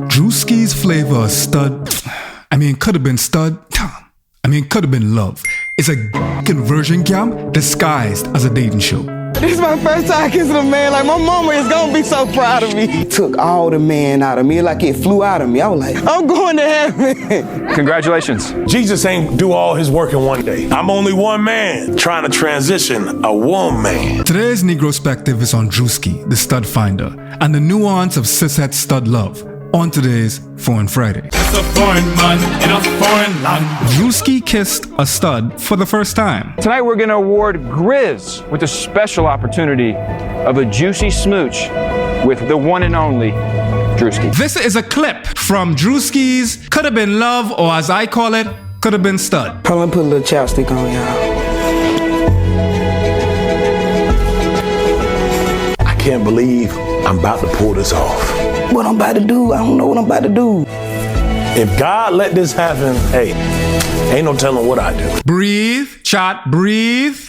Druski's flavor of stud, could have been stud, could have been love. It's a conversion camp disguised as a dating show. This is my first time kissing a man. Like, my mama is gonna be so proud of me. It took all the man out of me, like it flew out of me. I was like, I'm going to heaven. Congratulations. Jesus ain't do all his work in one day. I'm only one man trying to transition a woman. Today's Negrospective is on Druski, the stud finder, and the nuance of cishet stud love. On today's Foreign Friday. It's a foreign man in a foreign land. Druski kissed a stud for the first time. Tonight we're going to award Grizz with the special opportunity of a juicy smooch with the one and only Druski. This is a clip from Druski's Could Have Been Love, or as I call it, Could Have Been Stud. Hold on, put a little chapstick on, y'all. I can't believe I'm about to pull this off. What I'm about to do, I don't know what I'm about to do. If God let this happen, hey, ain't no telling what I do. Breathe, chat, breathe.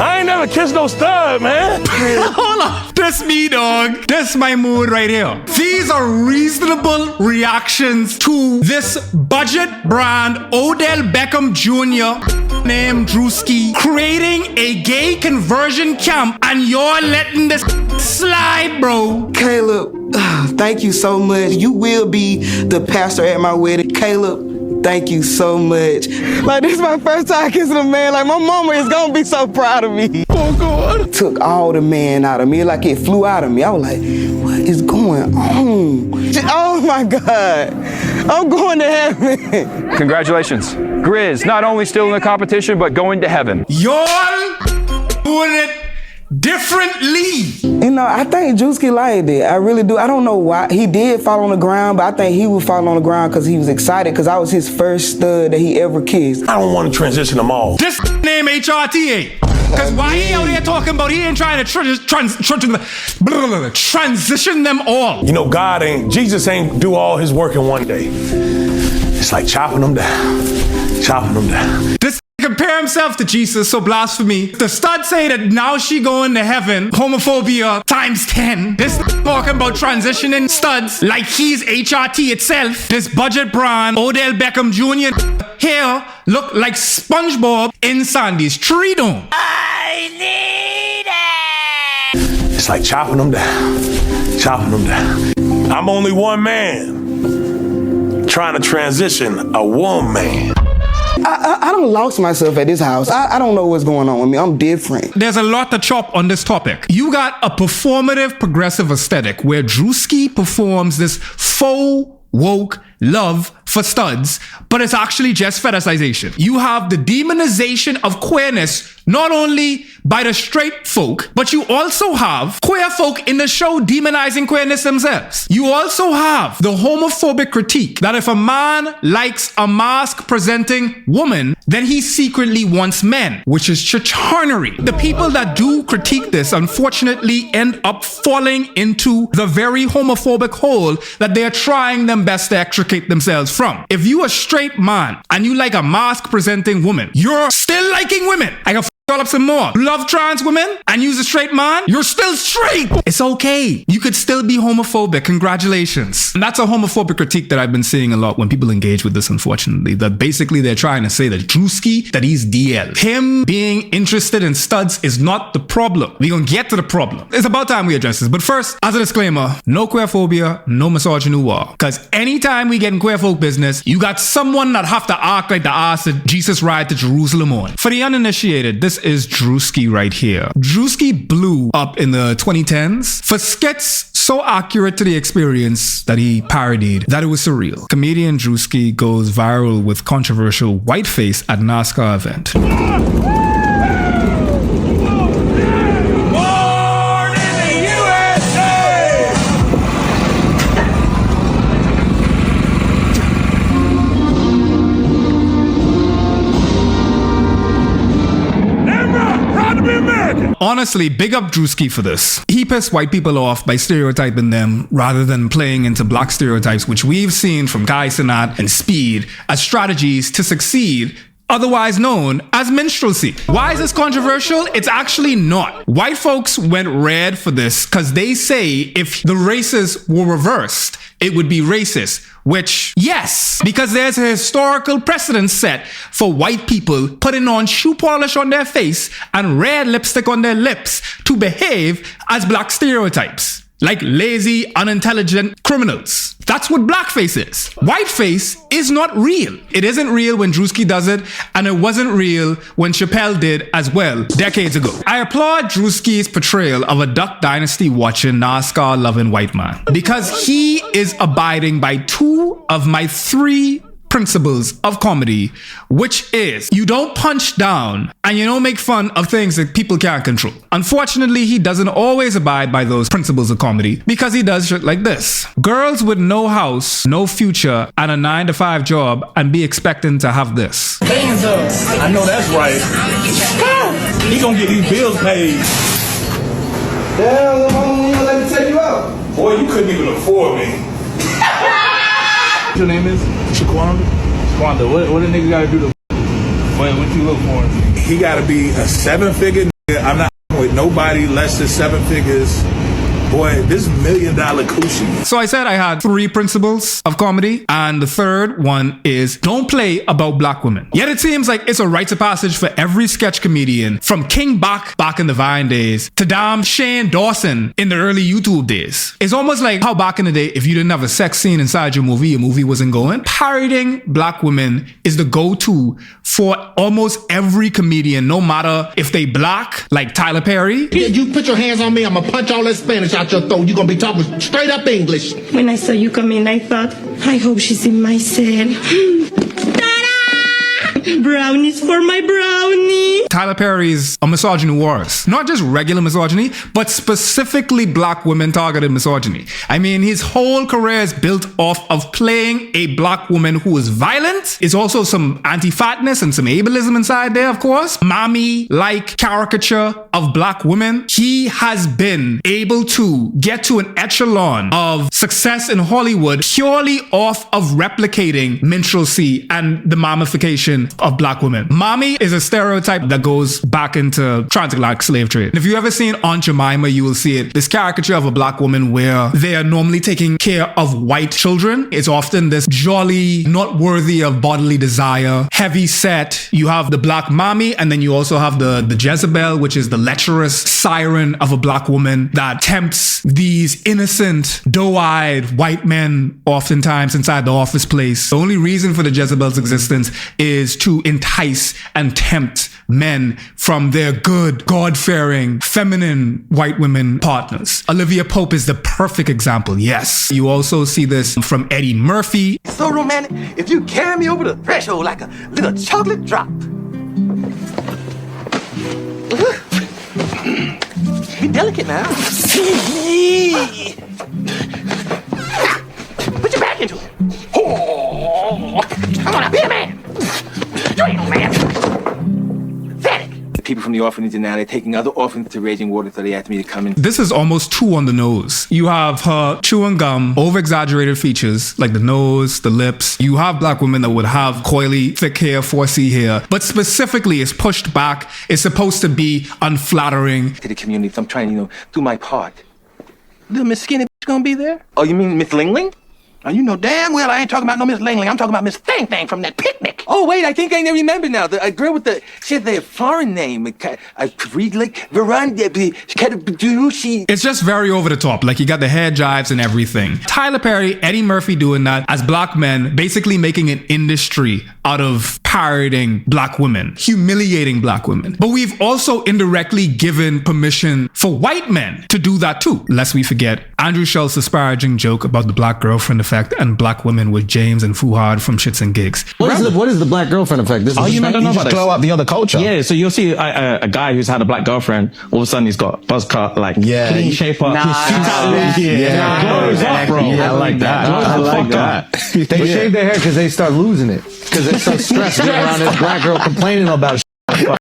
I ain't never kissed no stud, man. Hold on. This me, dog. This my mood right here. These are reasonable reactions to this budget brand Odell Beckham Jr. named Druski creating a gay conversion camp, and you're letting this slide, bro. Caleb, thank you so much. You will be the pastor at my wedding. Caleb, thank you so much. Like, this is my first time kissing a man. Like, my mama is gonna be so proud of me. Oh, God. It took all the man out of me, like it flew out of me. I was like, what is going on? Oh, my God. I'm going to heaven. Congratulations. Grizz, not only still in the competition, but going to heaven. Y'all doing it differently. You know, I think Druski liked it. I really do. I don't know why. He did fall on the ground, but I think he would fall on the ground because he was excited because I was his first stud that he ever kissed. I don't want to transition them all. This name HRTA. Because why he out here talking about he ain't trying to transition them all. You know, Jesus ain't do all his work in one day. It's like chopping them down. This compare himself to Jesus, so blasphemy. The stud say that now she going to heaven, homophobia times 10. This talking about transitioning studs like he's HRT itself. This budget brand Odell Beckham Jr. here look like SpongeBob in Sandy's tree dome. I need it. It's like chopping them down. I'm only one man trying to transition a woman. I don't lost myself at this house. I don't know what's going on with me. I'm different. There's a lot to chop on this topic. You got a performative progressive aesthetic where Druski performs this faux woke love for studs, but it's actually just fetishization. You have the demonization of queerness not only by the straight folk, but you also have queer folk in the show demonizing queerness themselves. You also have the homophobic critique that if a man likes a mask-presenting woman, then he secretly wants men, which is chicharnery. The people that do critique this, unfortunately, end up falling into the very homophobic hole that they're trying their best to extricate themselves from. If you a straight man and you like a mask-presenting woman, you're still liking women. I can call up some more. Love trans women and use a straight man, you're still straight. It's okay. You could still be homophobic. Congratulations. And that's a homophobic critique that I've been seeing a lot when people engage with this, unfortunately. That basically they're trying to say that Druski, that he's DL. Him being interested in studs is not the problem. We're gonna get to the problem. It's about time we address this. But first, as a disclaimer, no queerphobia, no misogynoir. Because anytime we get in queer folk business, you got someone that have to act like the ass that Jesus ride to Jerusalem on. For the uninitiated, this is Druski right here. Druski blew up in the 2010s for skits so accurate to the experience that he parodied that it was surreal. Comedian Druski goes viral with controversial Whiteface at NASCAR event. Honestly, big up Druski for this. He pissed white people off by stereotyping them rather than playing into black stereotypes, which we've seen from Kai Cenat and Speed as strategies to succeed otherwise known as minstrelsy. Why is this controversial? It's actually not. White folks went red for this because they say if the races were reversed, it would be racist. Which, yes, because there's a historical precedent set for white people putting on shoe polish on their face and red lipstick on their lips to behave as black stereotypes. Like lazy, unintelligent criminals. That's what blackface is. Whiteface is not real. It isn't real when Druski does it, and it wasn't real when Chappelle did as well, decades ago. I applaud Druski's portrayal of a Duck Dynasty watching, NASCAR loving white man, because he is abiding by two of my three principles of comedy, which is you don't punch down and you don't make fun of things that people can't control. Unfortunately, he doesn't always abide by those principles of comedy because he does shit like this. Girls with no house, no future, and a 9-to-5 job and be expecting to have this. Hands up. I know that's right. He gonna get these bills paid. Damn, little mama, you gonna let me take you out? Boy, you couldn't even afford me. Your name is Shaquanda? Shaquanda, what the nigga gotta do to what you look for? He gotta be a 7-figure nigga. I'm not with nobody less than 7 figures. Boy, this $1 million coochie. So I said I had three principles of comedy, and the third one is don't play about black women. Yet it seems like it's a rite of passage for every sketch comedian, from King Bach back in the Vine days to damn Shane Dawson in the early YouTube days. It's almost like how back in the day, if you didn't have a sex scene inside your movie wasn't going. Parodying black women is the go-to for almost every comedian, no matter if they black, like Tyler Perry. You put your hands on me, I'm gonna punch all that Spanish out your throat. You're gonna be talking straight up English. When I saw you come in, I thought, I hope she's in my cell. Brownies for my brownie. Tyler Perry's a misogynoir. Not just regular misogyny, but specifically black women targeted misogyny. I mean, his whole career is built off of playing a black woman who is violent. It's also some anti-fatness and some ableism inside there, of course. Mommy-like caricature of black women. He has been able to get to an echelon of success in Hollywood purely off of replicating minstrelsy and the mummification of black women. Mommy is a stereotype that goes back into transatlantic slave trade. If you ever seen Aunt Jemima, you will see it. This caricature of a black woman where they are normally taking care of white children. It's often this jolly, not worthy of bodily desire, heavy set. You have the black mommy, and then you also have the Jezebel, which is the lecherous siren of a black woman that tempts these innocent, doe-eyed white men oftentimes inside the office place. The only reason for the Jezebel's existence is to entice and tempt men from their good, God-fearing, feminine white women partners. Olivia Pope is the perfect example, yes. You also see this from Eddie Murphy. So romantic, if you carry me over the threshold like a little chocolate drop. Be delicate now. Put your back into it. Oh, come on now, be a man. You ain't no man. Pathetic. People from the orphanage and now they're taking other orphans to Raging Water, so they asked me to come in. This is almost too on the nose. You have her chewing gum, over-exaggerated features like the nose, the lips. You have black women that would have coily, thick hair, 4C hair, but specifically it's pushed back. It's supposed to be unflattering. To the community, so I'm trying to, do my part. Little Miss Skinny gonna be there? Oh, you mean Miss Lingling? Now, you know damn well I ain't talking about no Miss Lingling. I'm talking about Miss Thing Thing from that picnic. Oh, wait, I think I remember now. The girl with she had the foreign name. It's just very over the top. Like, you got the hair jives and everything. Tyler Perry, Eddie Murphy doing that as black men, basically making an industry out of parodying black women, humiliating black women. But we've also indirectly given permission for white men to do that too. Lest we forget Andrew Schultz's disparaging joke about the black girlfriend effect and black women with James and Fuhad from Shits and Gigs. What is the black girlfriend effect? This is you don't know about this? Glow up the other culture. Yeah, so you'll see a guy who's had a black girlfriend, all of a sudden he's got buzz cut, like clean shape up. Glows up, bro. Yeah, I like that. I like that. They shave their hair because they start losing it. Because they're so stressed being around this black girl complaining about shit.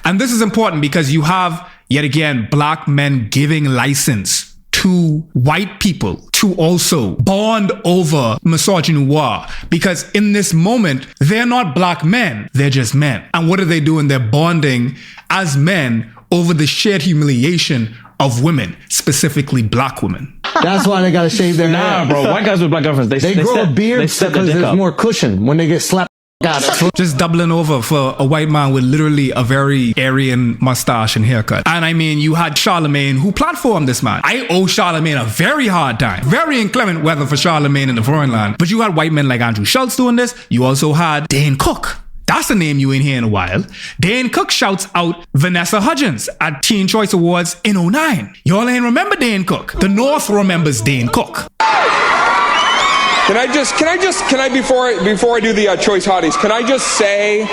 And this is important because you have, yet again, black men giving license to white people to also bond over misogynoir, because in this moment, they're not black men, they're just men. And what are they doing? They're bonding as men over the shared humiliation of women, specifically black women. That's why they gotta shave their hair. Nah, bro. White guys with black girlfriends, they grow a beard because there's more cushion when they get slapped. Just doubling over for a white man with literally a very Aryan mustache and haircut. And I mean, you had Charlemagne who platformed this man. I owe Charlemagne a very hard time. Very inclement weather for Charlemagne in the foreign land. But you had white men like Andrew Schultz doing this. You also had Dane Cook. That's a name you ain't hear in a while. Dane Cook shouts out Vanessa Hudgens at Teen Choice Awards in 2009. Y'all ain't remember Dane Cook. The North remembers Dane Cook. Can I before I do the Choice Hotties, can I just say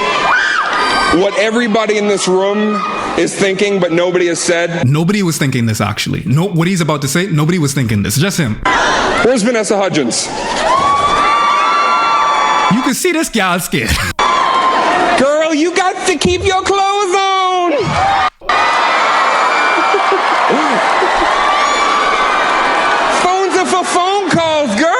what everybody in this room is thinking, but nobody has said? Nobody was thinking this, actually. No, what he's about to say, nobody was thinking this. Just him. Where's Vanessa Hudgens? You can see this gal scared. Girl, you got to keep your clothes on. Phones are for phone calls, girl.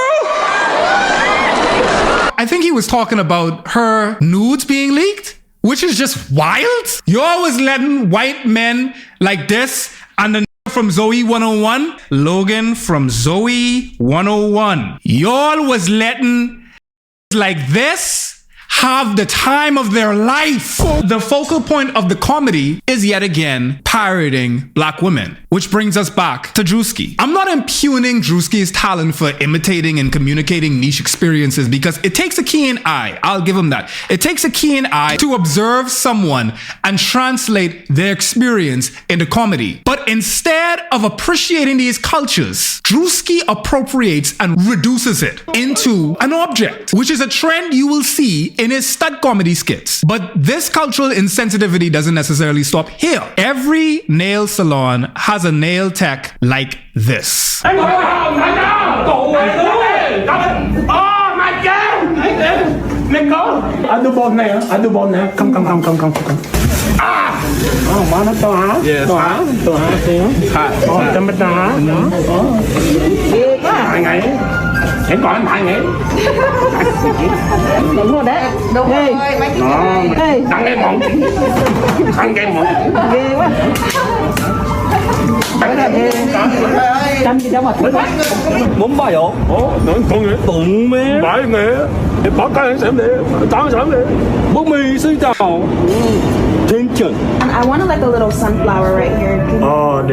I think he was talking about her nudes being leaked, which is just wild. You're always letting white men like this and the from Zoe 101, Logan from Zoe 101. Y'all was letting like this have the time of their life. The focal point of the comedy is yet again parroting black women, which brings us back to Druski. I'm not impugning Druski's talent for imitating and communicating niche experiences, because it takes a keen eye. I'll give him that. It takes a keen eye to observe someone and translate their experience into comedy. But instead of appreciating these cultures, Druski appropriates and reduces it into an object, which is a trend you will see in his stud comedy skits. But this cultural insensitivity doesn't necessarily stop here. Every nail salon has a nail tech like this. Oh my God! Let go! I do both now. Come. Ah! Oh, mana to hả? Yes. To hả? Hả? Cho mình hả? Hai ngày. Em còn 2 ngày. Đúng rồi đấy. Đúng rồi. Đăng em mộng. Thằng em mộng. Ghê quá. Muốn 봐요. 넌 동해. 동해. 말네. 바깥에 쌤네. 다른 사람네. 몸이 쓰자. Tension. And I want like a little sunflower right here. Rồi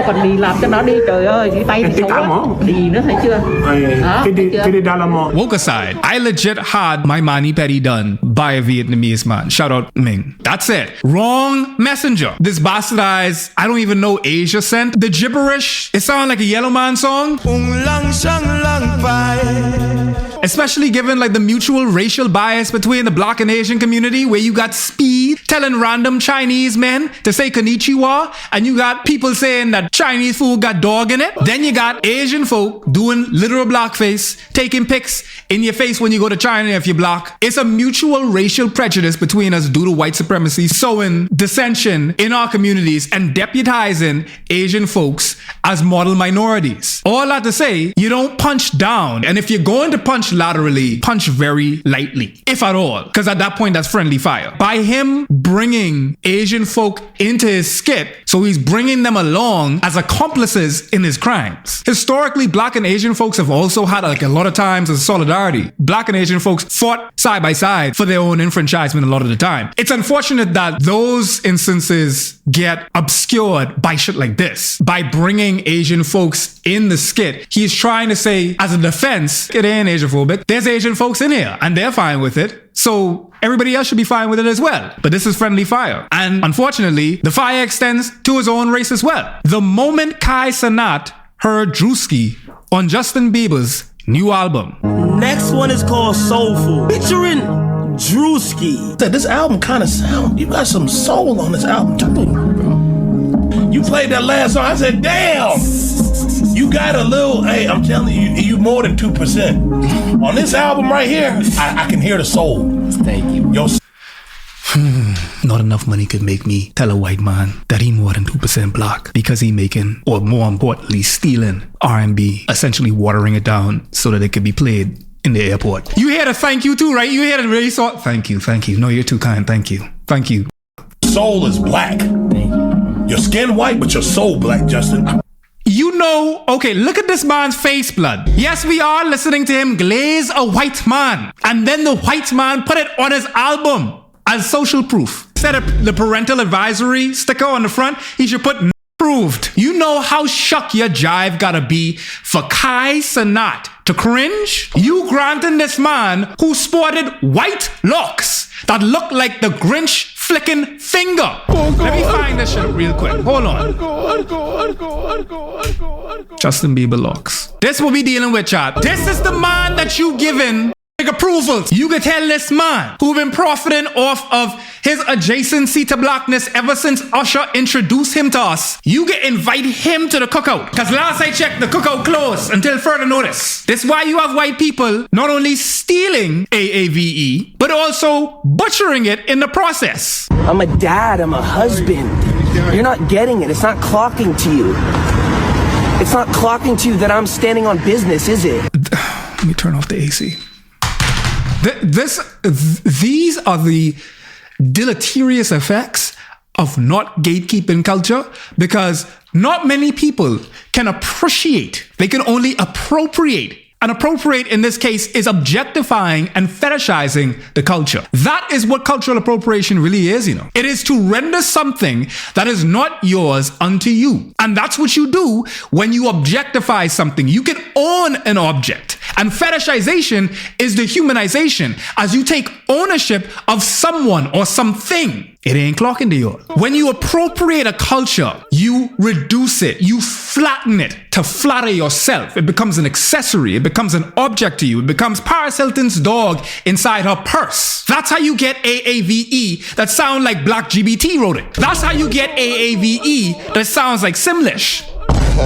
còn đi làm cho nó đi, trời ơi, cái tay thì xấu đi nữa, thấy chưa? Woke aside, I legit had my mani pedi done by a Vietnamese man. Shout out Ming. That's it. Wrong messenger. This bastardized, I don't even know Asia sent. The gibberish, it sounded like a Yellow Man song. Especially given like the mutual racial bias between the black and Asian community, where you got Speed telling random Chinese men to say konnichiwa, and you got people saying that Chinese food got dog in it. Then you got Asian folk doing literal blackface, taking pics in your face when you go to China if you're black. It's a mutual racial prejudice between us due to white supremacy, sowing dissension in our communities and deputizing Asian folks as model minorities. All that to say, you don't punch down, and if you're going to punch laterally, punch very lightly, if at all, because at that point that's friendly fire. By him bringing Asian folk into his skit, so he's bringing them along as accomplices in his crimes. Historically, black and Asian folks have also had like a lot of times as solidarity. Black and Asian folks fought side by side for their own enfranchisement a lot of the time. It's unfortunate that those instances get obscured by shit like this. By bringing Asian folks in the skit, he's trying to say, as a defense, it ain't Asianphobic. There's Asian folks in here, and they're fine with it. So everybody else should be fine with it as well. But this is friendly fire. And unfortunately, the fire extends to his own race as well. The moment Kai Cenat heard Druski on Justin Bieber's new album. Next one is called Soulful, featuring Druski. This album kind of sound, you got some soul on this album too. You played that last song, I said, damn, you got a little, hey, I'm telling you, you more than 2%. On this album right here, I can hear the soul. Thank you. Your Not enough money could make me tell a white man that he more than 2% black because he making, or more importantly, stealing R&B, essentially watering it down so that it could be played in the airport. You hear the thank you too, right? You hear the really sort. Thank you. No, you're too kind. Thank you. Soul is black. Your skin white, but your soul black, Justin. You know, okay, look at this man's face, blood. Yes, we are listening to him glaze a white man. And then the white man put it on his album as social proof. Instead of the parental advisory sticker on the front, he should put approved. You know how shook your jive gotta be for Kai Cenat to cringe? You granting this man who sported white locks that look like the Grinch flicking finger. Let me find this shit real quick. Hold on. Justin Bieber locks. This will be dealing with, chat. This is the man that you giving approvals. You could tell this man who been profiting off of his adjacency to blackness ever since Usher introduced him to us. You can invite him to the cookout. Because last I checked, the cookout closed until further notice. This is why you have white people not only stealing AAVE, but also butchering it in the process. I'm a dad, I'm a husband. You're not getting it. It's not clocking to you. It's not clocking to you that I'm standing on business, is it? Let me turn off the AC. These are the deleterious effects of not gatekeeping culture, because not many people can appreciate. They can only appropriate. And appropriate in this case is objectifying and fetishizing the culture. That is what cultural appropriation really is, you know. It is to render something that is not yours unto you. And that's what you do when you objectify something. You can own an object. And fetishization is the humanization as you take ownership of someone or something. It ain't clocking to yours. When you appropriate a culture, you reduce it, you flatten it to flatter yourself. It becomes an accessory. It becomes an object to you. It becomes Paris Hilton's dog inside her purse. That's how you get AAVE that sound like Black GBT wrote it. That's how you get AAVE that sounds like Simlish.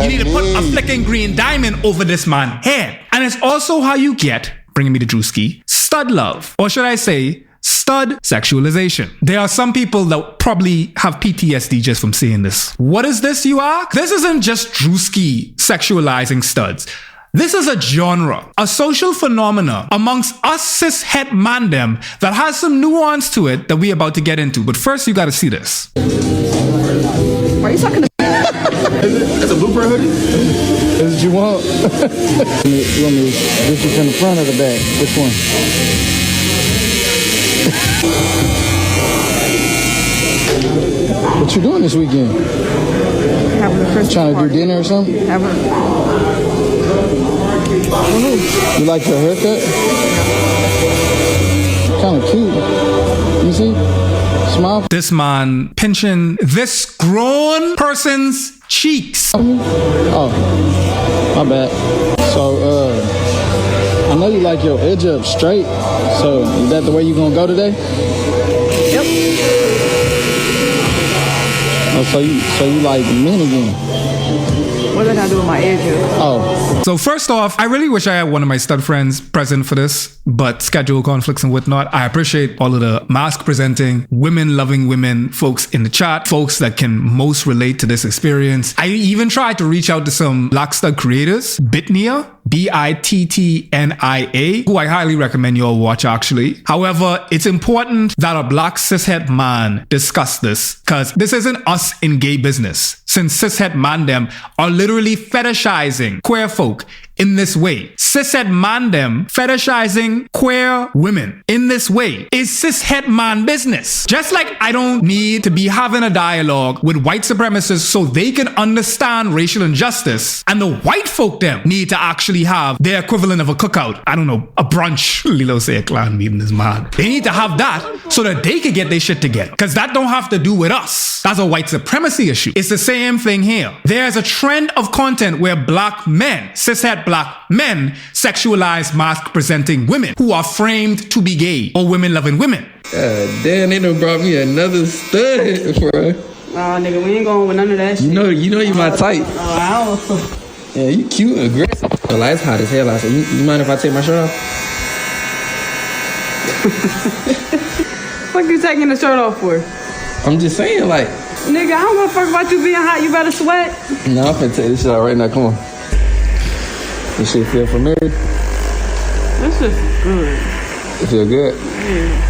You need to put a flicking green diamond over this man's head. And it's also how you get, bringing me to Druski, stud love. Or should I say, stud sexualization. There are some people that probably have PTSD just from seeing this. What is this, you ask? This isn't just Druski sexualizing studs. This is a genre, a social phenomena amongst us cis-het mandem that has some nuance to it that we're about to get into. But first, you gotta see this. Why are you talking to That's a blueprint hoodie? That's what you want? You want me this is in the front or the back? Which one? What you doing this weekend? having a Christmas Trying to party. do dinner or something? You like your haircut? Kind of cute. You see? Smile. This man pinching this grown person's cheeks. Oh, my bad. So, I know you like your edge up straight. So, is that the way you gonna go today? Yep. Oh, so you like men again? What did I do with my edge? Oh. So first off, I really wish I had one of my stud friends present for this, but schedule conflicts and whatnot. I appreciate all of the mask presenting, women loving women folks in the chat, folks that can most relate to this experience. I even tried to reach out to some black stud creators, Bitnia, Bittnia, who I highly recommend you all watch actually. However, it's important that a black cishet man discuss this, because this isn't us in gay business, since cishet mandem are literally fetishizing queer folk in this way. Cishet mandem fetishizing queer women in this way is cishet man business. Just like I don't need to be having a dialogue with white supremacists so they can understand racial injustice, and the white folk them need to actually have their equivalent of a cookout. I don't know, a brunch. Lilo say a clan meeting is mad. They need to have that so that they can get their shit together, because that don't have to do with us. That's a white supremacy issue. It's the same thing here. There's a trend of content where black men, cishet black men, sexualize mask-presenting women who are framed to be gay or women-loving women. Damn, they done brought me another stud, bro. Nah, nigga, we ain't going with none of that shit. You know you my type. I don't. Yeah, you cute and aggressive. The light's hot as hell. I said, you mind if I take my shirt off? What you taking the shirt off for? I'm just saying, like. Nigga, I don't give a fuck about you being hot. You better sweat. No, I'm finna take this shit out right now. Come on. This shit feel familiar? This is good. It feel good? Yeah.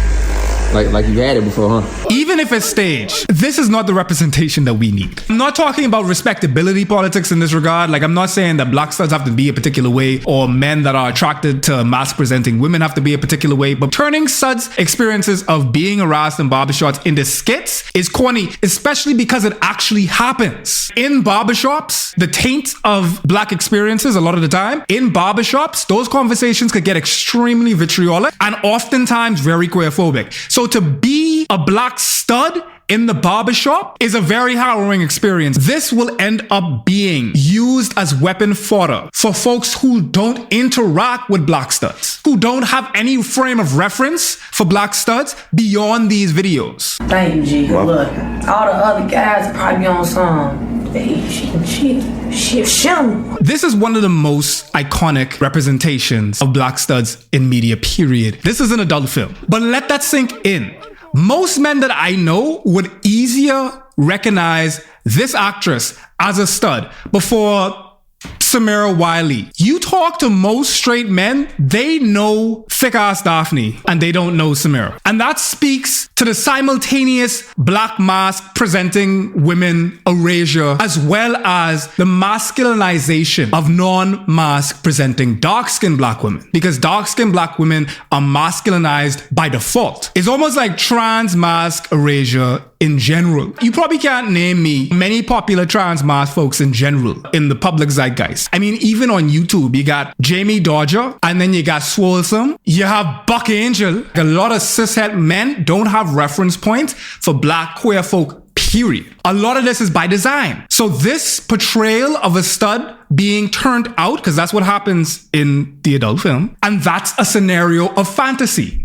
Like you had it before, huh? Even if it's staged, this is not the representation that we need. I'm not talking about respectability politics in this regard. Like, I'm not saying that black studs have to be a particular way or men that are attracted to mask-presenting women have to be a particular way, but turning studs' experiences of being harassed in barbershops into skits is corny, especially because it actually happens. In barbershops, the taint of black experiences a lot of the time, in barbershops, those conversations could get extremely vitriolic and oftentimes very queerphobic. So to be a black stud in the barbershop is a very harrowing experience. This will end up being used as weapon fodder for folks who don't interact with black studs, who don't have any frame of reference for black studs beyond these videos. Thank you, G. Look, all the other guys probably on some. This is one of the most iconic representations of black studs in media, period. This is an adult film, but let that sink in. Most men that I know would easier recognize this actress as a stud before Samira Wiley. You talk to most straight men, they know thick-ass Daphne and they don't know Samira. And that speaks to the simultaneous black mask presenting women erasure, as well as the masculinization of non-mask presenting dark-skinned black women. Because dark-skinned black women are masculinized by default. It's almost like trans mask erasure in general. You probably can't name me many popular trans mask folks in general in the public zeitgeist. I mean, even on YouTube, you got Jamie Dodger, and then you got Swolesome. You have Buck Angel. A lot of cishet men don't have reference points for black queer folk, period. A lot of this is by design. So this portrayal of a stud being turned out, because that's what happens in the adult film, and that's a scenario of fantasy.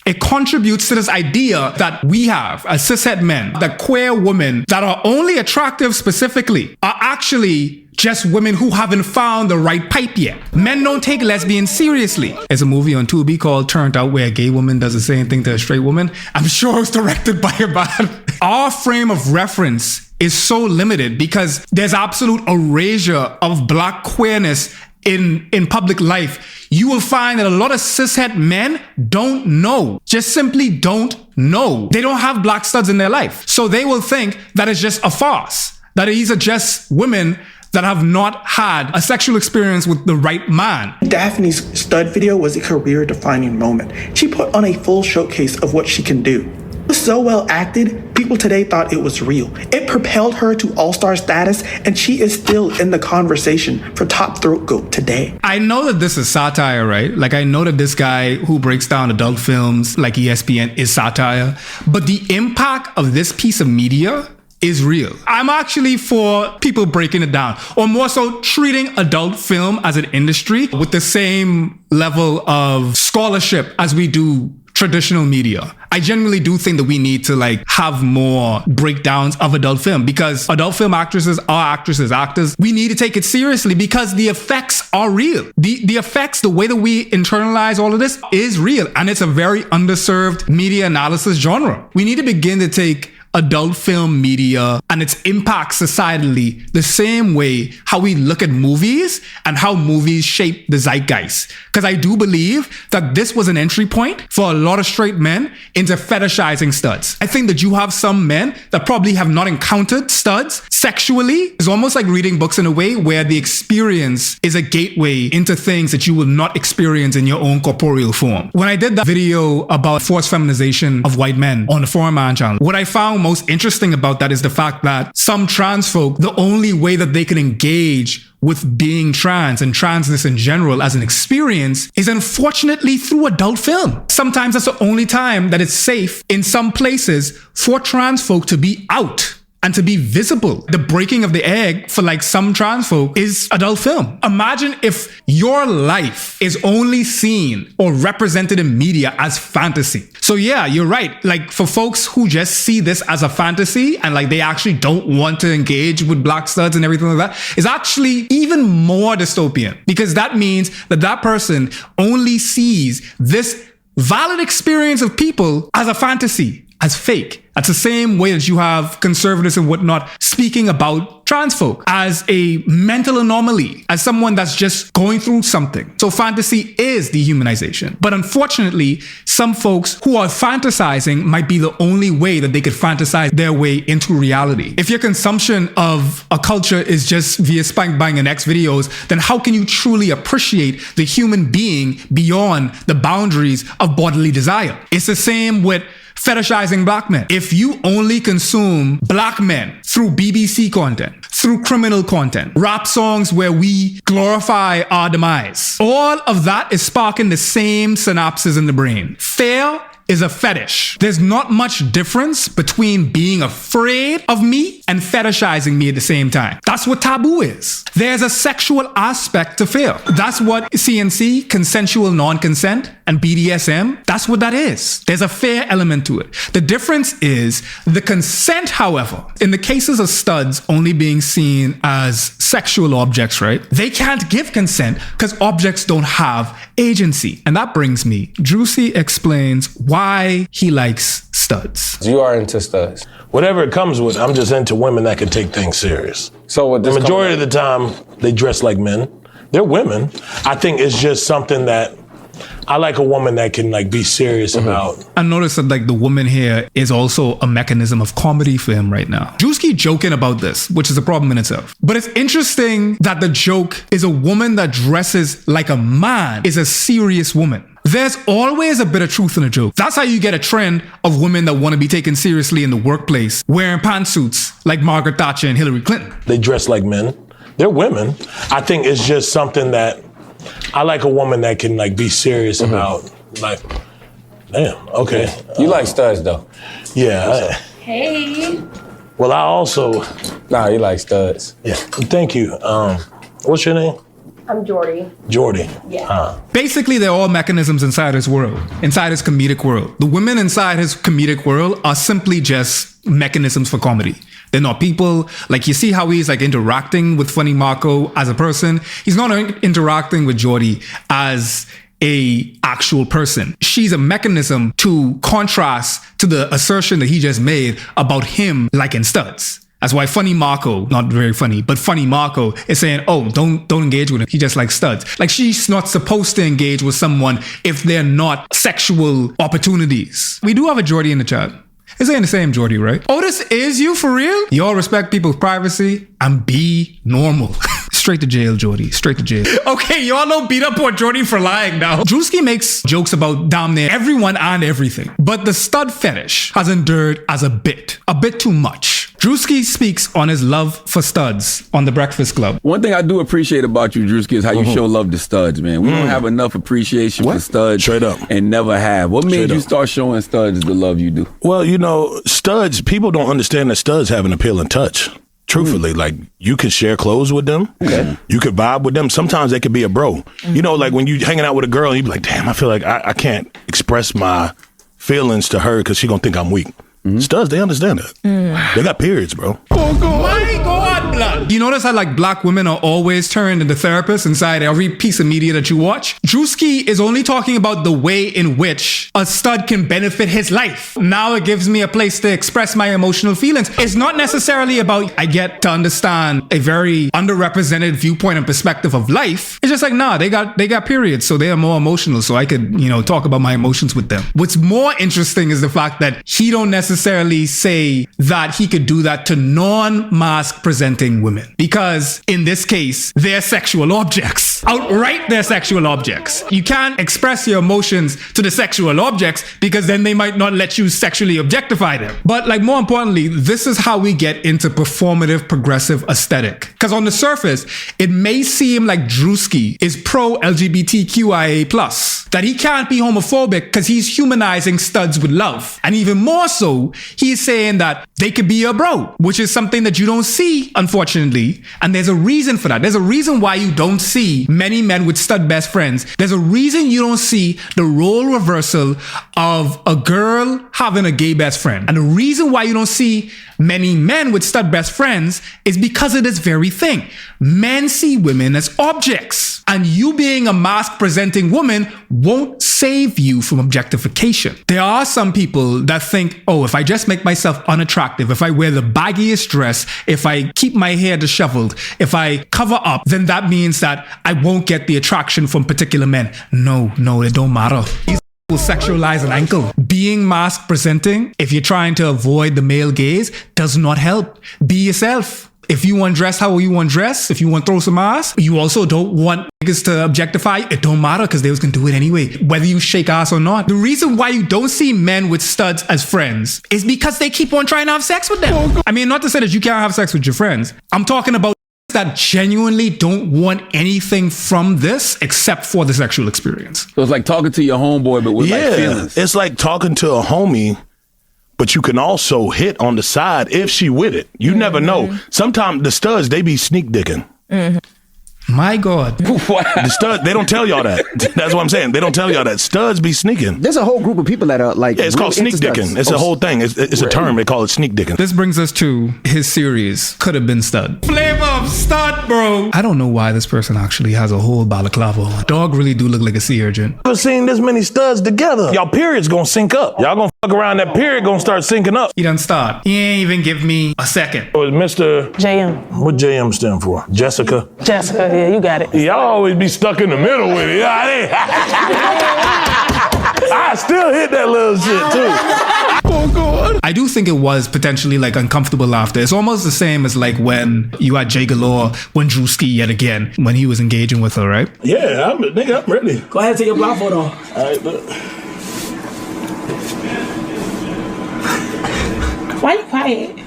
It contributes to this idea that we have as cishet men, that queer women that are only attractive specifically are actually just women who haven't found the right pipe yet. Men don't take lesbians seriously. There's a movie on Tubi called Turned Out where a gay woman does the same thing to a straight woman. I'm sure it was directed by a man. Our frame of reference is so limited because there's absolute erasure of black queerness in public life. You will find that a lot of cishet men don't know, just simply don't know. They don't have black studs in their life. So they will think that it's just a farce, that these are just women that have not had a sexual experience with the right man. Daphne's stud video was a career-defining moment. She put on a full showcase of what she can do. It was so well acted, people today thought it was real. It propelled her to all-star status, and she is still in the conversation for top throat goat today. I know that this is satire, right? Like, I know that this guy who breaks down adult films like ESPN is satire, but the impact of this piece of media is real. I'm actually for people breaking it down, or more so treating adult film as an industry with the same level of scholarship as we do traditional media. I genuinely do think that we need to have more breakdowns of adult film, because adult film actresses are actors. We need to take it seriously because the effects are real. The effects, the way that we internalize all of this is real, and it's a very underserved media analysis genre. We need to begin to take adult film media and its impact societally the same way how we look at movies and how movies shape the zeitgeist. Because I do believe that this was an entry point for a lot of straight men into fetishizing studs. I think that you have some men that probably have not encountered studs sexually. It's almost like reading books in a way where the experience is a gateway into things that you will not experience in your own corporeal form. When I did that video about forced feminization of white men on the Foreign Man channel, what I found most interesting about that is the fact that some trans folk, the only way that they can engage with being trans and transness in general as an experience is unfortunately through adult film. Sometimes that's the only time that it's safe in some places for trans folk to be out and to be visible. The breaking of the egg for some trans folk is adult film. Imagine if your life is only seen or represented in media as fantasy. So yeah, you're right. For folks who just see this as a fantasy and they actually don't want to engage with black studs and everything like that, is actually even more dystopian, because that means that that person only sees this valid experience of people as a fantasy. as fake. That's the same way that you have conservatives and whatnot speaking about trans folk as a mental anomaly, as someone that's just going through something. So fantasy is dehumanization. But unfortunately, some folks who are fantasizing might be the only way that they could fantasize their way into reality. If your consumption of a culture is just via spank bang and X videos, then how can you truly appreciate the human being beyond the boundaries of bodily desire? It's the same with fetishizing black men. If you only consume black men through BBC content, through criminal content, rap songs where we glorify our demise, all of that is sparking the same synapses in the brain. Fear is a fetish. There's not much difference between being afraid of me and fetishizing me at the same time. That's what taboo is. There's a sexual aspect to fear. That's what CNC, consensual non-consent, and BDSM, that's what that is. There's a fear element to it. The difference is the consent, however, in the cases of studs only being seen as sexual objects, right? They can't give consent because objects don't have agency. And that brings me, Druski explains why he likes studs. You are into studs. Whatever it comes with, I'm just into women that can take things serious. So the majority of the time, they dress like men. They're women. I think it's just something that I like a woman that can like be serious about. I noticed that like the woman here is also a mechanism of comedy for him right now. Druski joking about this, which is a problem in itself. But it's interesting that the joke is a woman that dresses like a man is a serious woman. There's always a bit of truth in a joke. That's how you get a trend of women that want to be taken seriously in the workplace, wearing pantsuits like Margaret Thatcher and Hillary Clinton. They dress like men. They're women. I think it's just something that I like a woman that can like be serious about. Like, damn, okay. You like studs though? Yeah. Hey. Well, I also. Nah, you like studs. Yeah. Thank you. What's your name? I'm Jordy. Jordy. Yeah. Basically, they're all mechanisms inside his world, inside his comedic world. The women inside his comedic world are simply just mechanisms for comedy. They're not people. Like, you see how he's like interacting with Funny Marco as a person. He's not interacting with Jordy as a actual person. She's a mechanism to contrast to the assertion that he just made about him liking studs. That's why Funny Marco, not very funny, but Funny Marco is saying, oh, don't engage with him. He just likes studs. Like, she's not supposed to engage with someone if they're not sexual opportunities. We do have a Jordy in the chat. It's ain't the same Jordy, right? Oh, this is you for real? Y'all respect people's privacy and be normal. Straight to jail, Jordy. Straight to jail. Okay, y'all don't beat up on Jordy for lying now. Druski makes jokes about damn near everyone and everything. But the stud fetish has endured as a bit too much. Druski speaks on his love for studs on The Breakfast Club. One thing I do appreciate about you, Druski, is how you show love to studs, man. We don't have enough appreciation for studs. Straight up. And never have. What made you start showing studs the love you do? Well, you know, studs, people don't understand that studs have an appealing touch. Truthfully, like, you can share clothes with them. Okay. You could vibe with them. Sometimes they could be a bro. You know, like when you hanging out with a girl and you be like, damn, I feel like I can't express my feelings to her because she gonna think I'm weak. Studs, they understand that. They got periods, bro. Oh, my God, blood. You notice how like black women are always turned into therapists inside every piece of media that you watch? Druski is only talking about the way in which a stud can benefit his life. Now it gives me a place to express my emotional feelings. It's not necessarily about I get to understand a very underrepresented viewpoint and perspective of life. It's just like, nah, they got periods, so they are more emotional, so I could, you know, talk about my emotions with them. What's more interesting is the fact that he don't necessarily say that he could do that to non-mask presenting women, because in this case they're sexual objects. Outright, they're sexual objects. You can't express your emotions to the sexual objects because then they might not let you sexually objectify them. But like, more importantly, this is how we get into performative progressive aesthetic, because on the surface it may seem like Druski is pro LGBTQIA+, that he can't be homophobic because he's humanizing studs with love, and even more so, he's saying that they could be your bro, which is something that you don't see, unfortunately. And there's a reason for that. There's a reason why you don't see many men with stud best friends. There's a reason you don't see the role reversal of a girl having a gay best friend. And the reason why you don't see many men with stud best friends is because it is very very thing. Men see women as objects, and you being a mask-presenting woman won't save you from objectification. There are some people that think, oh, if I just make myself unattractive, if I wear the baggiest dress, if I keep my hair disheveled, if I cover up, then that means that I won't get the attraction from particular men. No, it don't matter. These will sexualize an ankle. Being mask presenting, if you're trying to avoid the male gaze, does not help. Be yourself. If you want to dress how you want to dress, if you want to throw some ass, you also don't want niggas to objectify, it don't matter because they was going to do it anyway, whether you shake ass or not. The reason why you don't see men with studs as friends is because they keep on trying to have sex with them. I mean, not to say that you can't have sex with your friends. I'm talking about that genuinely don't want anything from this except for the sexual experience. So it's like talking to your homeboy, but with like feelings. It's like talking to a homie, but you can also hit on the side if she with it. You never know. Sometimes the studs, they be sneak dicking. My God. The studs, they don't tell y'all that. That's what I'm saying. They don't tell y'all that. Studs be sneaking. There's a whole group of people that are like... Yeah, it's called sneak dicking. It's a whole thing. It's a term. They call it sneak dicking. This brings us to his series, Could Have Been Stud. Flavor of stud, bro. I don't know why this person actually has a whole balaclava on. Dog really do look like a sea urchin. Never seen this many studs together. Y'all period's gonna sync up. Y'all gonna fuck around, that period gonna start syncing up. He done start. He ain't even give me a second. It was Mr. JM. What JM stand for? Jessica? Jessica, yeah, you got it. Y'all always be stuck in the middle with it. I still hit that little shit too. Oh God. I do think it was potentially like uncomfortable laughter. It's almost the same as like when you had Jay Galore, when Druski yet again, when he was engaging with her, right? Yeah, I'm ready. Go ahead and take your blindfold off. All right, look. Why you quiet?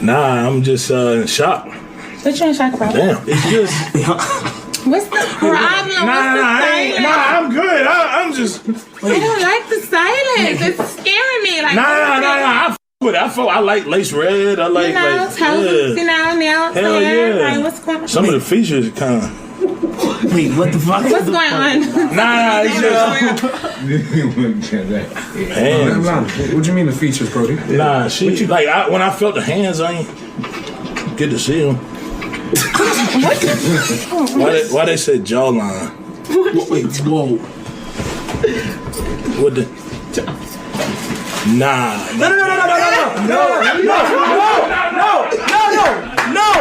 Nah, I'm just in shock. What you in shock about? Damn, it's just... What's the problem? I'm good. I'm just... I don't like the silence. It's scaring me. Like, Nah. I with it. I like lace red. I like nails, Hell hair. yeah. Like, what's going on? Some of the features are kind of... Wait, what the fuck? What's going on? Nah, it's just... Hands. What you mean the features, Brody? Nah, she like when I felt the hands, I ain't get to see them. Why they say jawline? Wait, whoa. What the? Nah. No.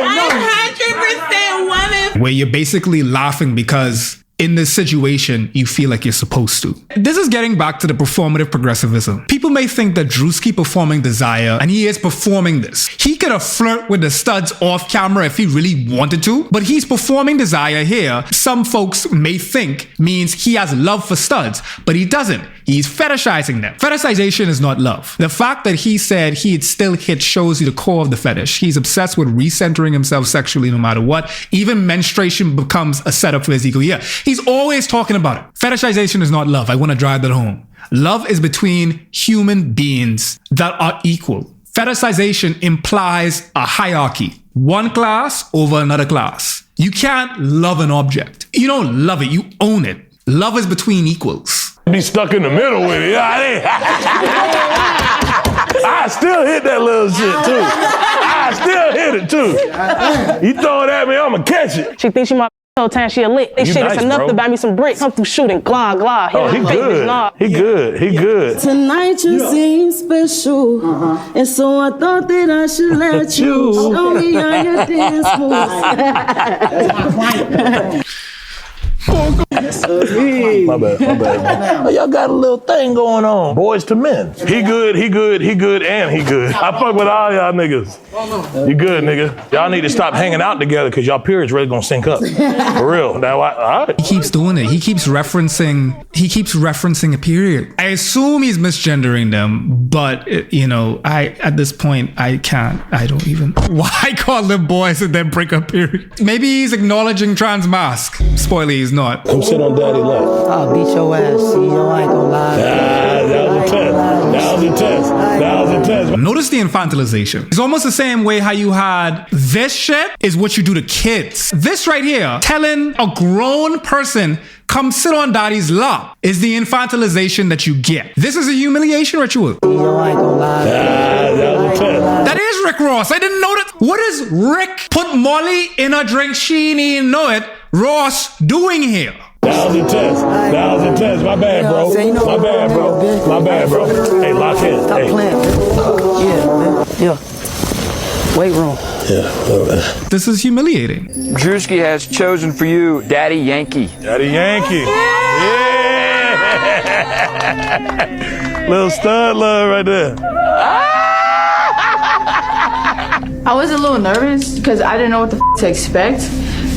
100% woman. Where you're basically laughing because in this situation, you feel like you're supposed to. This is getting back to the performative progressivism. People may think that Druski performing Desire, and he is performing this. He could have flirted with the studs off camera if he really wanted to, but he's performing Desire here. Some folks may think means he has love for studs, but he doesn't. He's fetishizing them. Fetishization is not love. The fact that he said he'd still hit shows you the core of the fetish. He's obsessed with recentering himself sexually no matter what. Even menstruation becomes a setup for his ego. Yeah, he's always talking about it. Fetishization is not love. I want to drive that home. Love is between human beings that are equal. Fetishization implies a hierarchy. One class over another class. You can't love an object. You don't love it, you own it. Love is between equals. Be stuck in the middle with it. I still hit that little shit too. I still hit it too. You throw it at me, I'ma catch it. She thinks she might whole time she a lick. This shit is enough to buy me some bricks. I'm through shooting. Glah. Oh, he good. He good. Tonight you seem special. And so I thought that I should let you show me how you dance moves. My bad. Y'all got a little thing going on. Boys to men. He good, and he good. I fuck with all y'all niggas. You good, nigga. Y'all need to stop hanging out together because y'all periods really gonna sync up. For real. Now, all right. He keeps doing it. He keeps referencing a period. I assume he's misgendering them, but at this point, I don't even. Why call them boys and then break up period? Maybe he's acknowledging trans mask. Spoiler, he's not. Come sit on daddy lap. I'll beat your ass. See, yo, I ain't gonna lie. That was a test. Notice the infantilization. It's almost the same way how you had this shit is what you do to kids. This right here, telling a grown person come sit on daddy's lap is the infantilization that you get. This is a humiliation ritual. That is Rick Ross. I didn't know that. What is Rick put Molly in a drink she didn't even know it Ross doing here? That was a test. That was a test. My bad, bro. My bad, bro. My bad, bro. Hey, lock in. Stop playing. Yeah. Weight room. Yeah. This is humiliating. Druski has chosen for you Daddy Yankee. Daddy Yankee. Yeah. Little stud love right there. I was a little nervous because I didn't know what the to expect.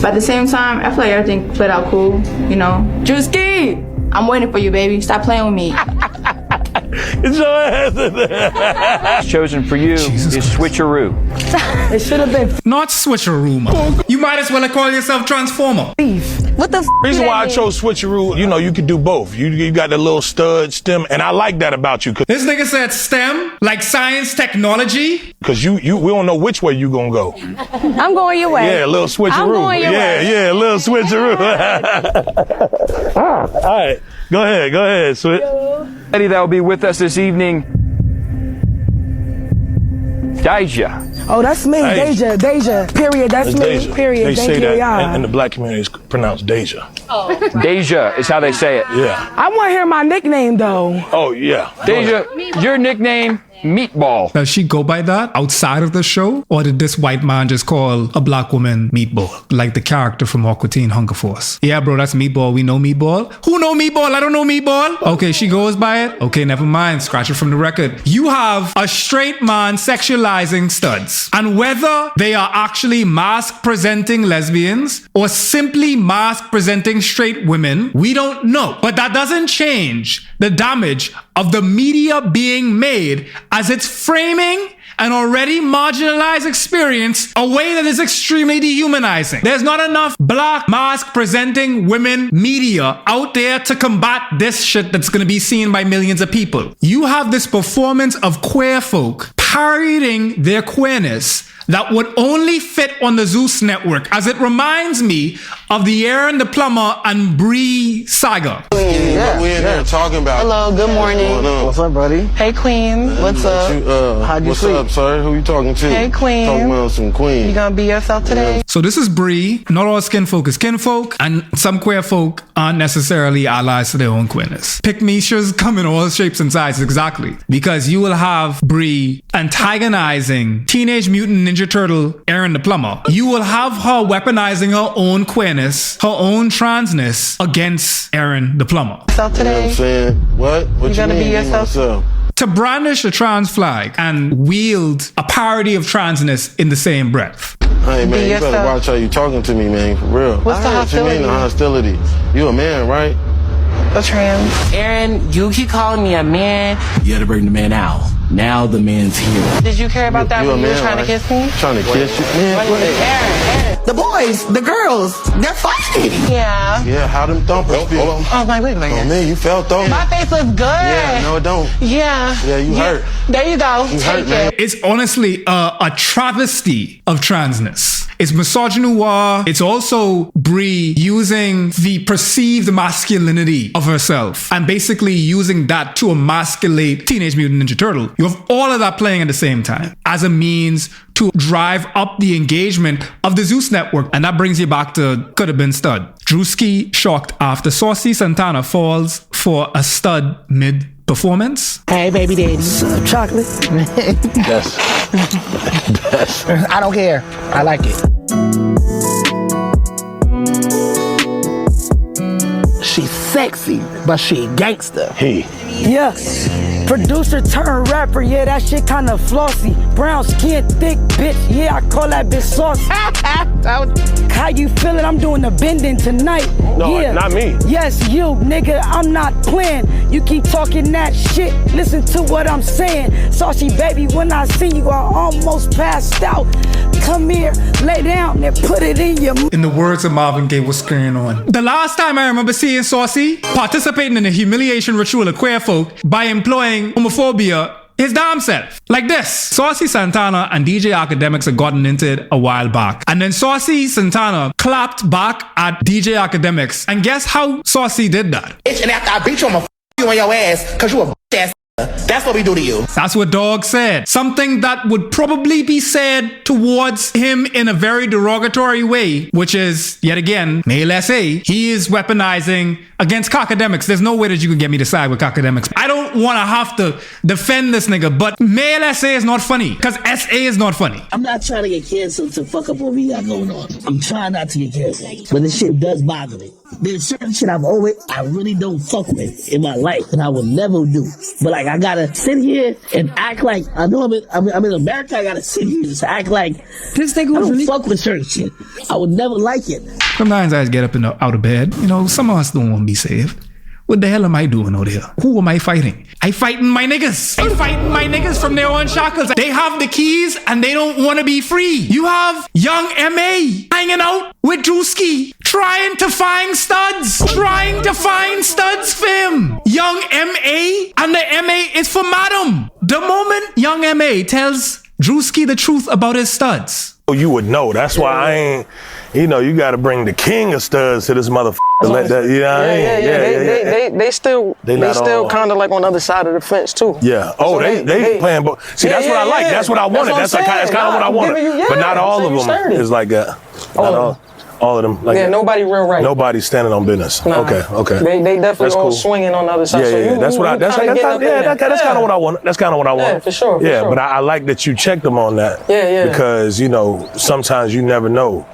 But at the same time, I feel like everything played out cool, you know. Druski, I'm waiting for you, baby. Stop playing with me. Get your ass in there. Chosen for you is Switcheroo. It should have been not Switcheroo, man. You might as well have called yourself Transformer. What the reason why I chose Switcheroo, you know, you could do both. You got that little stud stem, and I like that about you. This nigga said STEM, like science, technology. Because we don't know which way you gonna go. I'm going your way. Yeah, a little switcheroo. I'm going your way. Yeah, a little switcheroo. All right, go ahead, Switch. Lady that will be with us this evening, Deja. Oh, that's me, Deja. Period. That's me. Deja. Period. They Thank say you, that y'all. in the black community, it's pronounced Deja. Deja is how they say it. Yeah. I want to hear my nickname though. Oh yeah. Deja, your nickname, Meatball. Does she go by that outside of the show? Or did this white man just call a black woman Meatball? Like the character from Aqua Teen Hunger Force. Yeah, bro, that's Meatball. We know Meatball. Who know Meatball? I don't know Meatball. Okay, she goes by it. Okay, never mind. Scratch it from the record. You have a straight man sexualizing studs. And whether they are actually mask-presenting lesbians or simply mask-presenting straight women, we don't know. But that doesn't change the damage of the media being made as it's framing an already marginalized experience a way that is extremely dehumanizing. There's not enough black mask-presenting women media out there to combat this shit that's gonna be seen by millions of people. You have this performance of queer folk parodying their queerness that would only fit on the Zeus network, as it reminds me of the Aaron the Plumber and Bree saga. Yeah, we in here talking about. Hello, good morning. What's up, buddy? Hey, Queen. What's up? How'd you what's sleep? up, sir? Who you talking to? Hey, Queen. Talking about some Queen. You gonna be yourself today? So this is Bree. Not all skin folk is kinfolk, and some queer folk aren't necessarily allies to their own queerness. Pick-me-shers come in all shapes and sizes, exactly. Because you will have Bree antagonizing Teenage Mutant Ninja Turtle Aaron the Plumber. You will have her weaponizing her own queerness, her own transness against Aaron the Plumber. Yourself today? You know what I'm saying? What You gonna mean? be yourself? To brandish a trans flag and wield a parody of transness in the same breath. Hey man, you better watch how you talking to me, man, for real. What's the What you mean the hostility? You a man, right? A trans. Aaron, you keep calling me a man. You had to bring the man out. Now the man's here. Did you care about that when you were trying to kiss me? Trying to kiss you? Man, Aaron. The boys, the girls, they're fighting. Yeah. Yeah, how them thumpers feel? Oh, my wait. On me, you felt thumped. My face looks good. Yeah, no it don't. Yeah. Yeah, you hurt. There you go. You Take hurt, man. It's honestly a travesty of transness. It's misogynoir. It's also Bree using the perceived masculinity of herself and basically using that to emasculate Teenage Mutant Ninja Turtle. You have all of that playing at the same time as a means to drive up the engagement of the Zeus network. And that brings you back to could have been stud. Druski shocked after Saucy Santana falls for a stud mid-performance. Hey, baby daddy. Chocolate? Yes. I don't care. I like it. She's sexy, but she gangster. Yeah. Producer turned rapper, yeah, that shit kinda flossy. Brown skin, thick bitch, yeah, I call that bitch saucy. How you feeling? I'm doing the bending tonight. No, yeah. not me. Yes, you, nigga, I'm not playing. You keep talking that shit, listen to what I'm saying. Saucy baby, when I see you, I almost passed out. Come here, lay down and put it in your... In the words of Marvin Gaye, what's going on? The last time I remember seeing Saucy participating in a humiliation ritual of queer folk by employing homophobia his damn self. Like this. Saucy Santana and DJ Academics had gotten into it a while back. And then Saucy Santana clapped back at DJ Academics. And guess how Saucy did that? Bitch, and after I beat you, I'ma f you on your ass, cause you a bitch ass. That's what we do to you. That's what Dog said. Something that would probably be said towards him in a very derogatory way, which is, yet again, male SA. He is weaponizing against Cockademics. There's no way that you can get me to side with Cockademics. I don't want to have to defend this nigga, but male SA is not funny, because SA is not funny. I'm not trying to get canceled to fuck up what we got going on. I'm trying not to get canceled, but this shit does bother me. There's certain shit I really don't fuck with in my life, and I will never do. But like, I gotta sit here and act like I know I'm in America. I gotta sit here and just act like this nigga I don't fuck with certain shit. I would never like it. Sometimes I just get up and out of bed. You know, some of us don't want to be saved. What the hell am I doing out here? Who am I fighting? I fighting my niggas. I fighting my niggas from their own shackles. They have the keys and they don't want to be free. You have young MA hanging out with Druski, trying to find studs. Trying to find studs for him. Young MA, and the MA is for madam. The moment young MA tells Druski the truth about his studs. You would know. That's why I ain't, you know, you got to bring the king of studs to this motherfucker. Let that, you know what I mean? They still kind of like on the other side of the fence too. Yeah. Oh, so they playing both. See, that's what I like. That's what I wanted. That's kind of what I wanted. But not all of them is like that. Not all of them. Like that. Nobody real right. Nobody's standing on business. Nah. Okay. They definitely all swinging on the other side. Yeah. That's kind of what I want. That's kind of what I want. Yeah, for sure. But I like that you checked them on that. Yeah. Because, you know, sometimes you never know.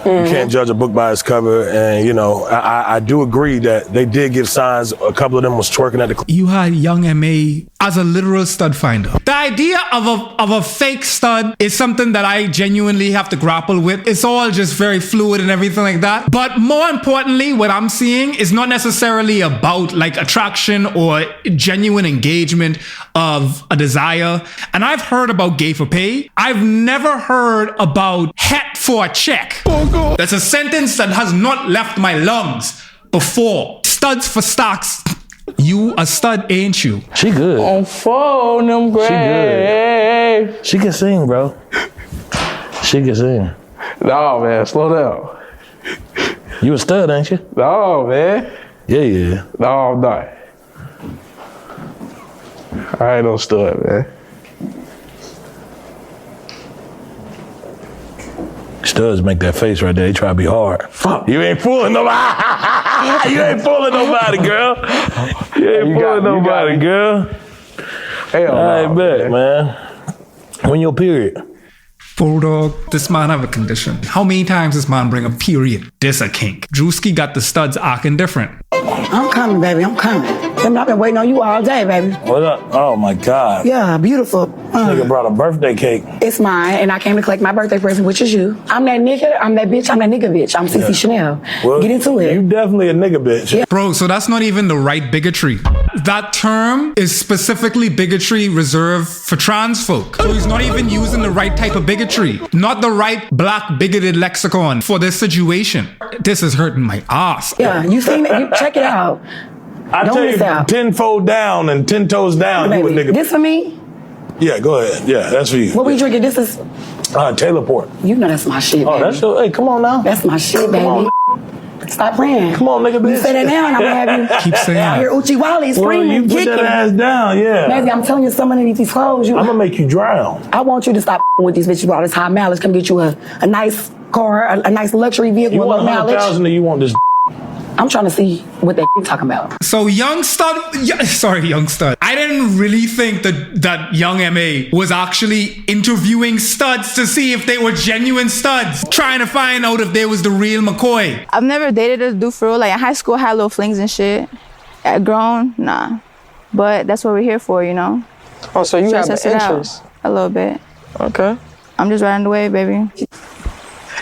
You can't judge a book by its cover, and you know, I do agree that they did give signs. A couple of them was twerking at the. You had young MA as a literal stud finder. The idea of a fake stud is something that I genuinely have to grapple with. It's all just very fluid and everything like that. But more importantly, what I'm seeing is not necessarily about like attraction or genuine engagement of a desire. And I've heard about gay for pay. I've never heard about het for a check. That's a sentence that has not left my lungs before. Studs for stocks. You a stud, ain't you? She good. On phone them grave. She good. She can sing, bro. She can sing. No, man, slow down. You a stud, ain't you? No, man. Yeah. No, I'm not. I ain't no stud, man. Studs make that face right there. They try to be hard. Fuck. You ain't fooling nobody. You ain't fooling nobody, girl. You ain't fooling nobody, girl. Hell I bet, man. When your period? Bulldog, this man have a condition. How many times this man bring a period? This a kink. Druski got the studs acting different. I'm coming, baby. I'm coming. I've been waiting on you all day, baby. What up? Oh my God. Yeah, beautiful. Nigga brought a birthday cake. It's mine, and I came to collect my birthday present, which is you. I'm that nigga. I'm that bitch. I'm that nigga bitch. I'm CC Chanel. Well, get into it. You definitely a nigga bitch. Yeah. Bro, so that's not even the right bigotry. That term is specifically bigotry reserved for trans folk. So he's not even using the right type of bigotry. Not the right black bigoted lexicon for this situation. This is hurting my ass. Yeah, you seen it? You check it out. I Don't tell you, miss out. 10-fold down and 10 toes down. Baby, You a nigga. this for me? Yeah, go ahead. Yeah, that's for you. What we drinking? This is Taylor Port. You know that's my shit, baby. Oh, that's your. Hey, come on now. That's my shit, baby. Come Stop playing. Come on, nigga, bitch. You say that now, and I'm gonna have you. Keep saying out it. here, Uchi Wally screaming, you put kicking. that ass down, yeah. Baby, I'm telling you, some underneath these clothes. I'm gonna make you drown. I want you to stop with these bitches with all this high mileage. Come get you a nice car, a nice luxury vehicle You with want low mileage. 100,000 or you want this? I'm trying to see what they talking about. So young stud. I didn't really think that young MA was actually interviewing studs to see if they were genuine studs, trying to find out if they was the real McCoy. I've never dated a dude for real. Like in high school, I had little flings and shit. At grown, nah. But that's what we're here for, you know? Oh, so you have an Test it out interest? a little bit. Okay. I'm just riding the wave, baby.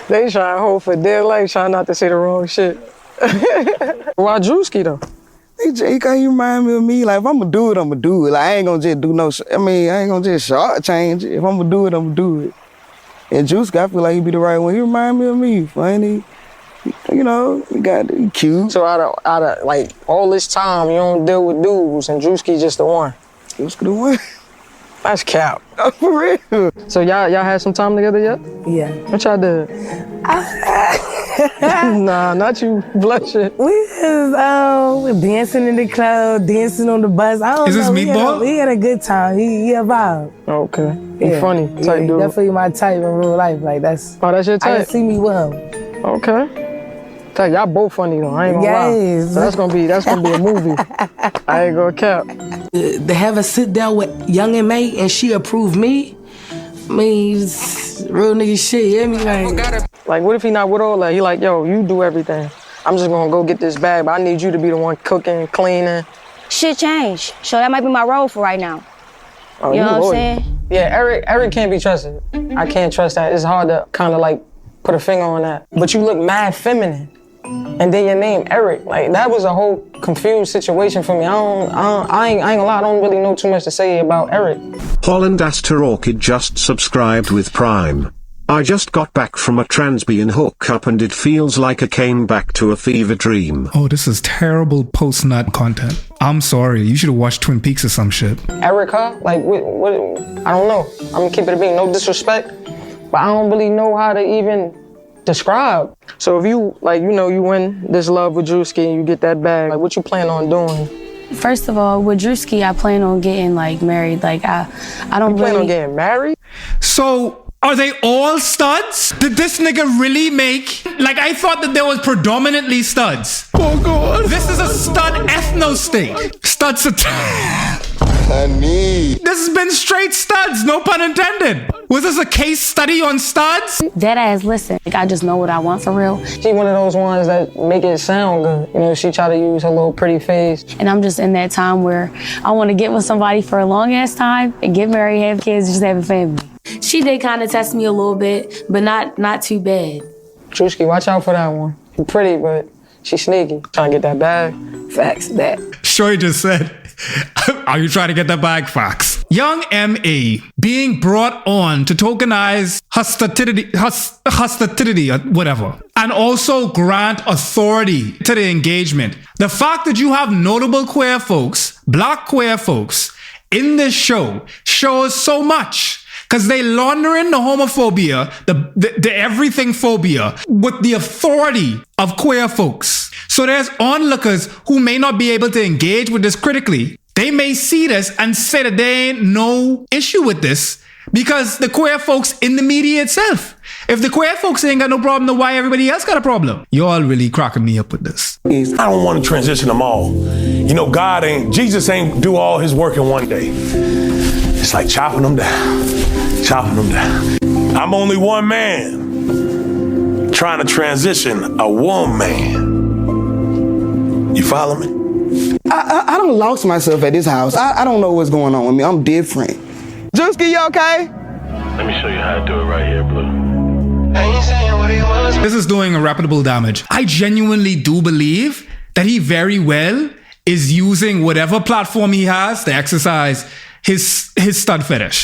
They trying to hold for dear life, trying not to say the wrong shit. Why Druski though? He remind me of me. Like, if I'm gonna do it, I'm gonna do it. Like, I ain't gonna just do no, I ain't gonna just shortchange it. If I'm gonna do it, I'm gonna do it. And Druski, I feel like he be the right one. He remind me of me. Funny. You know, he cute. So out of like all this time, you don't deal with dudes, and Druski just the one. Druski the one. That's cap. For real. So y'all had some time together yet? Yeah. What y'all did? Nah, not you blushing. We was dancing in the club, dancing on the bus. I don't Is this know. Meatball? We had a good time. He a vibe. Okay. He Yeah. funny type dude. Definitely my type in real life. Like that's. Oh, that's your I type? can see me with him. Okay. Tell y'all both funny though. I ain't gonna lie. Yes. So that's gonna be a movie. I ain't gonna cap. To have a sit down with Young and May and she approved me. I mean, it's real nigga shit. You hear me? Like, what if he not with all that? He like, yo, you do everything. I'm just gonna go get this bag, but I need you to be the one cooking, cleaning. Shit changed. So that might be my role for right now. Oh, you know what I'm loyal. saying? Yeah, Eric can't be trusted. I can't trust that. It's hard to kind of like put a finger on that. But you look mad feminine. And then your name, Eric. Like, that was a whole confused situation for me. I ain't gonna lie, I don't really know too much to say about Eric. Holland Aster Orchid just subscribed with Prime. I just got back from a transbian hookup and it feels like I came back to a fever dream. Oh, this is terrible post-nut content. I'm sorry. You should have watched Twin Peaks or some shit. Eric, huh? Like, what? I don't know. I'm gonna keep it a being, no disrespect, but I don't really know how to even describe. So if you, like, you know, you win this love with Druski and you get that bag, like, what you plan on doing? First of all, with Druski, I plan on getting, like, married. Like, I don't You plan on getting married? So, are they all studs? Did this nigga really make... Like, I thought that there was predominantly studs. Oh, God. This is a stud ethno-state. Studs are... Honey. This has been straight studs, no pun intended. Was this a case study on studs? Dead ass, listen. Like, I just know what I want for real. She one of those ones that make it sound good. You know, she try to use her little pretty face. And I'm just in that time where I want to get with somebody for a long ass time and get married, have kids, just have a family. She did kind of test me a little bit, but not too bad. Druski, watch out for that one. She's pretty, but she's sneaky. Trying to get that bag. Facts, that. Sure, just said, are you trying to get that bag? Facts. Young M.A. being brought on to tokenize hostility or whatever, and also grant authority to the engagement. The fact that you have notable queer folks, black queer folks, in this show shows so much. Because they laundering the homophobia, the everything phobia with the authority of queer folks. So there's onlookers who may not be able to engage with this critically. They may see this and say that there ain't no issue with this because the queer folks in the media itself. If the queer folks ain't got no problem, then why everybody else got a problem? Y'all really cracking me up with this. I don't want to transition them all. You know, Jesus ain't do all his work in one day. It's like chopping them down. Chopping them down. I'm only one man trying to transition a woman. You follow me? I done lost myself at this house. I don't know what's going on with me. I'm different. Druski, you okay? Let me show you how to do it right here, Blue. This is doing irreparable damage. I genuinely do believe that he very well is using whatever platform he has to exercise his stud fetish.